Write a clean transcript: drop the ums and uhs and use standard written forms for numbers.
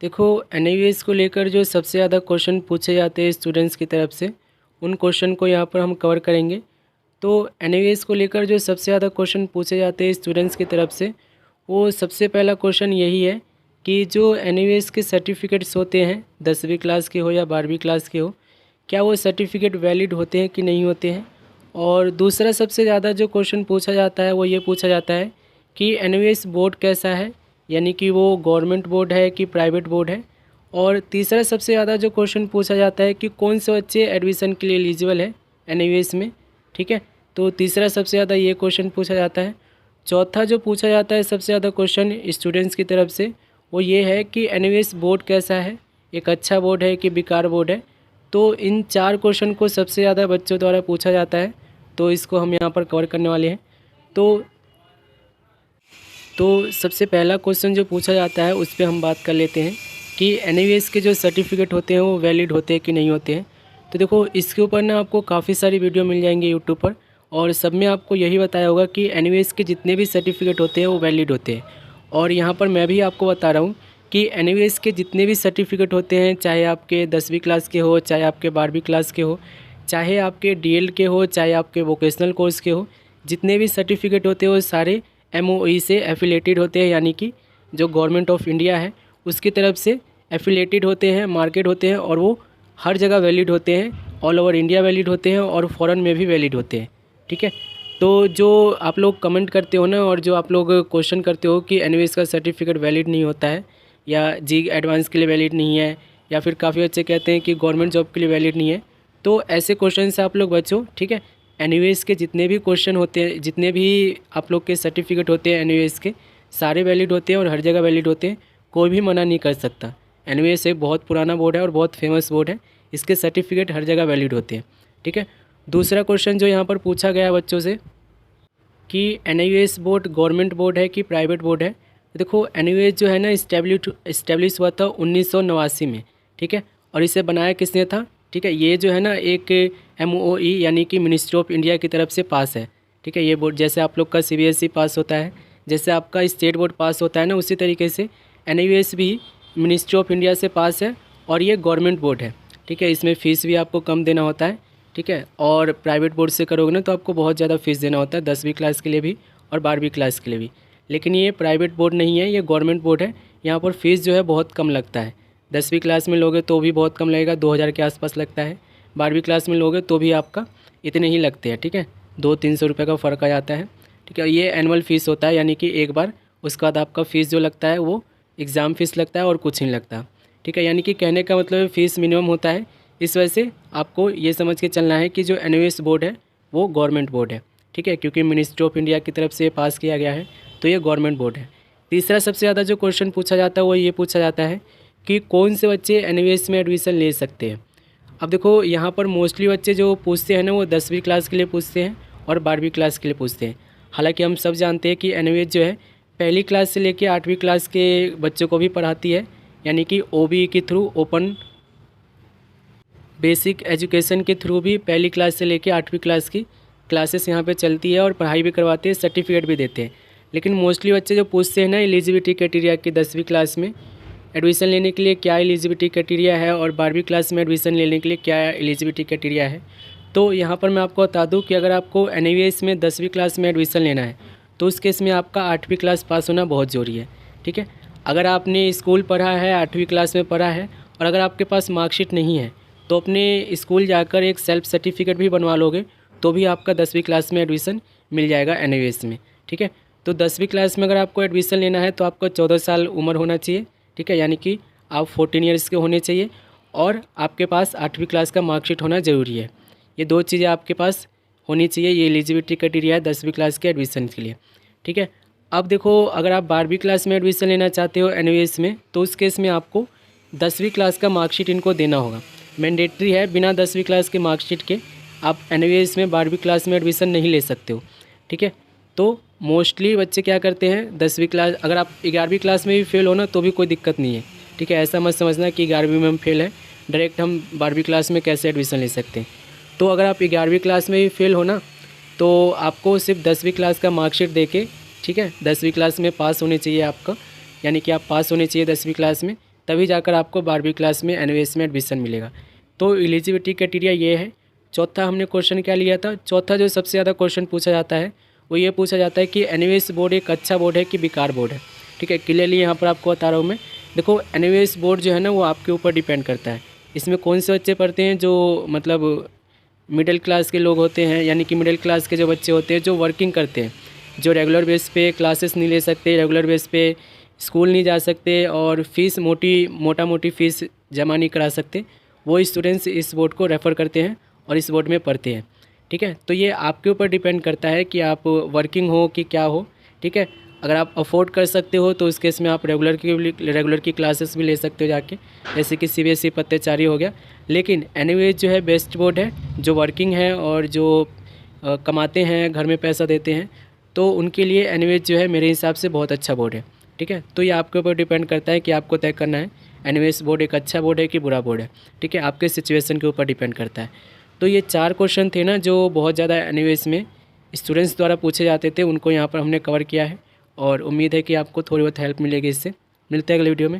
देखो, एनआईवीएस को लेकर जो सबसे ज़्यादा क्वेश्चन पूछे जाते हैं स्टूडेंट्स की तरफ से, उन क्वेश्चन को यहाँ पर हम कवर करेंगे। तो एनआईवीएस को लेकर जो सबसे ज़्यादा क्वेश्चन पूछे जाते हैं स्टूडेंट्स की तरफ से, वो सबसे पहला क्वेश्चन यही है कि जो एनआईवीएस के सर्टिफिकेट्स होते हैं 10वीं क्लास के हो या 12वीं क्लास के हो, क्या वो सर्टिफिकेट वैलिड होते हैं कि नहीं होते हैं। और दूसरा सबसे ज़्यादा जो क्वेश्चन पूछा जाता है वो ये पूछा जाता है कि एनआईवीएस बोर्ड कैसा है, यानी कि वो गवर्नमेंट बोर्ड है कि प्राइवेट बोर्ड है। और तीसरा सबसे ज़्यादा जो क्वेश्चन पूछा जाता है कि कौन से बच्चे एडमिशन के लिए एलिजिबल है एनआईवीएस में। ठीक है, तो तीसरा सबसे ज़्यादा ये क्वेश्चन पूछा जाता है। चौथा जो पूछा जाता है सबसे ज़्यादा क्वेश्चन स्टूडेंट्स की तरफ से, वो ये है कि एनआईवीएस बोर्ड कैसा है, एक अच्छा बोर्ड है कि बेकार बोर्ड है। तो इन चार क्वेश्चन को सबसे ज़्यादा बच्चों द्वारा पूछा जाता है, तो इसको हम यहाँ पर कवर करने वाले हैं। तो सबसे पहला क्वेश्चन जो पूछा जाता है उस पर हम बात कर लेते हैं कि एनआईवीएस के जो सर्टिफिकेट होते हैं वो वैलिड होते हैं कि नहीं होते हैं। तो देखो, इसके ऊपर ना आपको काफ़ी सारी वीडियो मिल जाएंगे यूट्यूब पर, और सब में आपको यही बताया होगा कि एनआईवीएस के जितने भी सर्टिफिकेट होते हैं वो वैलिड होते हैं। और यहाँ पर मैं भी आपको बता रहा हूँ कि एनआईवीएस के जितने भी सर्टिफिकेट होते हैं, चाहे आपके 10वीं क्लास के हो, चाहे आपके 12वीं क्लास के हो, चाहे आपके डीएल के हो, चाहे आपके वोकेशनल कोर्स के हो, जितने भी सर्टिफिकेट होते हैं वो सारे एमओई से एफिलेटेड होते हैं, यानी कि जो गवर्नमेंट ऑफ इंडिया है उसकी तरफ से एफिलेटेड होते हैं, मार्केट होते हैं, और वो हर जगह वैलिड होते हैं, ऑल ओवर इंडिया वैलिड होते हैं और फॉरेन में भी वैलिड होते हैं। ठीक है, तो जो आप लोग कमेंट करते हो ना, और जो आप लोग क्वेश्चन करते हो कि एनआईवीएस का सर्टिफिकेट वैलिड नहीं होता है, या जी एडवांस के लिए वैलिड नहीं है, या फिर काफ़ी बच्चे कहते हैं कि गवर्नमेंट जॉब के लिए वैलिड नहीं है, तो ऐसे क्वेश्चन से आप लोग बचो। ठीक है, एनआईवीएस के जितने भी क्वेश्चन होते हैं, जितने भी आप लोग के सर्टिफिकेट होते हैं एनआईवीएस के, सारे वैलिड होते हैं और हर जगह वैलिड होते हैं, कोई भी मना नहीं कर सकता। एनआईवीएस एक बहुत पुराना बोर्ड है और बहुत फेमस बोर्ड है, इसके सर्टिफिकेट हर जगह वैलिड होते हैं। ठीक है, दूसरा क्वेश्चन जो यहाँ पर पूछा गया बच्चों से कि एनआईवीएस बोर्ड गवर्नमेंट बोर्ड है कि प्राइवेट बोर्ड है। देखो, एनआईवीएस जो है ना इस्टेब्लिश हुआ था 1989 में। ठीक है, और इसे बनाया किसने था। ठीक है, ये जो है ना एक एमओई यानी कि मिनिस्ट्री ऑफ इंडिया की तरफ से पास है। ठीक है, ये बोर्ड जैसे आप लोग का सीबीएसई पास होता है, जैसे आपका स्टेट बोर्ड पास होता है ना, उसी तरीके से एनआईवीएस भी मिनिस्ट्री ऑफ इंडिया से पास है और ये गवर्नमेंट बोर्ड है। ठीक है, इसमें फ़ीस भी आपको कम देना होता है। ठीक है, और प्राइवेट बोर्ड से करोगे ना तो आपको बहुत ज़्यादा फीस देना होता है, 10वीं क्लास के लिए भी और 12वीं क्लास के लिए भी। लेकिन ये प्राइवेट बोर्ड नहीं है, ये गवर्नमेंट बोर्ड है। यहाँ पर फ़ीस जो है बहुत कम लगता है। 10वीं क्लास में लोगे तो भी बहुत कम लगेगा, 2000 के आसपास लगता है। 12वीं क्लास में लोगे तो भी आपका इतने ही लगते हैं। ठीक है, 200-300 रुपये का फ़र्क आ जाता है। ठीक है, ये एनुअल फ़ीस होता है, यानी कि एक बार, उसके बाद आपका फ़ीस जो लगता है वो एग्ज़ाम फ़ीस लगता है और कुछ नहीं लगता। ठीक है, यानी कि कहने का मतलब फ़ीस मिनिमम होता है। इस वजह से आपको ये समझ के चलना है कि जो एनआईवीएस बोर्ड है वो गवर्नमेंट बोर्ड है। ठीक है, क्योंकि मिनिस्ट्री ऑफ इंडिया की तरफ से पास किया गया है, तो ये गवर्नमेंट बोर्ड है। तीसरा सबसे ज़्यादा जो क्वेश्चन पूछा जाता है वो ये पूछा जाता है कि कौन से बच्चे एनआईवीएस में एडमिशन ले सकते हैं। अब देखो, यहाँ पर मोस्टली बच्चे जो पूछते हैं ना वो 10वीं क्लास के लिए पूछते हैं और 12वीं क्लास के लिए पूछते हैं। हालांकि हम सब जानते हैं कि एनआईवीएस जो है पहली क्लास से लेकर 8वीं क्लास के बच्चों को भी पढ़ाती है, यानी कि ओबीई के थ्रू, ओपन बेसिक एजुकेशन के थ्रू भी पहली क्लास से लेकर 8वीं क्लास की क्लासेस यहाँ पे चलती है और पढ़ाई भी करवाते हैं, सर्टिफिकेट भी देते हैं। लेकिन मोस्टली बच्चे जो पूछते हैं ना एलिजिबिलिटी क्राइटेरिया की, 10वीं क्लास में एडमिशन लेने के लिए क्या एलिजिबिलिटी क्राइटेरिया है और 12वीं क्लास में एडमिशन लेने के लिए क्या एलिजिबिलिटी क्राइटेरिया है। तो यहाँ पर मैं आपको बता दूँ कि अगर आपको एनआईवीएस में 10वीं क्लास में एडमिशन लेना है तो उस केस में आपका 8वीं क्लास पास होना बहुत ज़रूरी है। ठीक है, अगर आपने स्कूल पढ़ा है, 8वीं क्लास में पढ़ा है, और अगर आपके पास मार्कशीट नहीं है तो अपने स्कूल जाकर एक सेल्फ सर्टिफिकेट भी बनवा लोगे तो भी आपका 10वीं क्लास में एडमिशन मिल जाएगा एनआईवीएस में। ठीक है, तो 10वीं क्लास में अगर आपको एडमिशन लेना है तो आपका 14 साल उम्र होना चाहिए। ठीक है, यानी कि आप 14 ईयर्स के होने चाहिए और आपके पास 8वीं क्लास का मार्कशीट होना ज़रूरी है। ये दो चीज़ें आपके पास होनी चाहिए, ये एलिजिबिलिटी क्राइटेरिया है 10वीं क्लास के एडमिशन के लिए। ठीक है, अब देखो, अगर आप 12वीं क्लास में एडमिशन लेना चाहते हो एनआईवीएस में तो उस केस में आपको 10वीं क्लास का मार्कशीट इनको देना होगा, मैंडेटरी है। बिना 10वीं क्लास के मार्कशीट के आप एनआईवीएस में 12वीं क्लास में एडमिशन नहीं ले सकते हो। ठीक है, तो मोस्टली बच्चे क्या करते हैं, 10वीं क्लास, अगर आप 11वीं क्लास में भी फेल हो ना तो भी कोई दिक्कत नहीं है। ठीक है, ऐसा मत समझना कि 11वीं में हम फेल है, डायरेक्ट हम 12वीं क्लास में कैसे एडमिशन ले सकते हैं। तो अगर आप 11वीं क्लास में भी फेल हो ना तो आपको सिर्फ 10वीं क्लास का मार्कशीट दे के, ठीक है, 10वीं क्लास में पास होने चाहिए आपका, यानी कि आप पास होने चाहिए 10वीं क्लास में, तभी जाकर आपको 12वीं क्लास में एनवीएस में एडमिशन मिलेगा। तो एलिजिबिलिटी क्राइटेरिया ये है। चौथा हमने क्वेश्चन क्या लिया था, चौथा जो सबसे ज़्यादा क्वेश्चन पूछा जाता है वो ये पूछा जाता है कि एनवीएस बोर्ड एक अच्छा बोर्ड है कि बेकार बोर्ड है। ठीक है, क्लियरली यहाँ पर आपको बता रहा हूँ मैं। देखो एनवीएस बोर्ड जो है ना वो आपके ऊपर डिपेंड करता है। इसमें कौन से बच्चे पढ़ते हैं, जो मतलब मिडिल क्लास के लोग होते हैं, यानी कि मिडिल क्लास के जो बच्चे होते हैं जो वर्किंग करते हैं, जो रेगुलर बेस पे क्लासेस नहीं ले सकते, रेगुलर बेस पे स्कूल नहीं जा सकते और फीस मोटा मोटी फ़ीस जमा नहीं करा सकते, वो स्टूडेंट्स इस बोर्ड को रेफ़र करते हैं और इस बोर्ड में पढ़ते हैं। ठीक है, तो ये आपके ऊपर डिपेंड करता है कि आप वर्किंग हो कि क्या हो। ठीक है, अगर आप अफोर्ड कर सकते हो तो उस केस में आप रेगुलर की क्लासेस भी ले सकते हो जाके, जैसे कि सीबीएसई पत्तेचारी हो गया। लेकिन एनीवेज जो है बेस्ट बोर्ड है, जो वर्किंग है और जो कमाते हैं, घर में पैसा देते हैं, तो उनके लिए एनीवेज जो है मेरे हिसाब से बहुत अच्छा बोर्ड है। ठीक है, तो ये आपके ऊपर डिपेंड करता है कि आपको तय करना है एनीवेज बोर्ड एक अच्छा बोर्ड है कि बुरा बोर्ड है। ठीक है, आपके सिचुएशन के ऊपर डिपेंड करता है। तो ये 4 क्वेश्चन थे ना जो बहुत ज़्यादा एनीवेज में स्टूडेंट्स द्वारा पूछे जाते थे, उनको यहाँ पर हमने कवर किया है और उम्मीद है कि आपको थोड़ी बहुत हेल्प मिलेगी इससे। मिलते हैं अगले वीडियो में।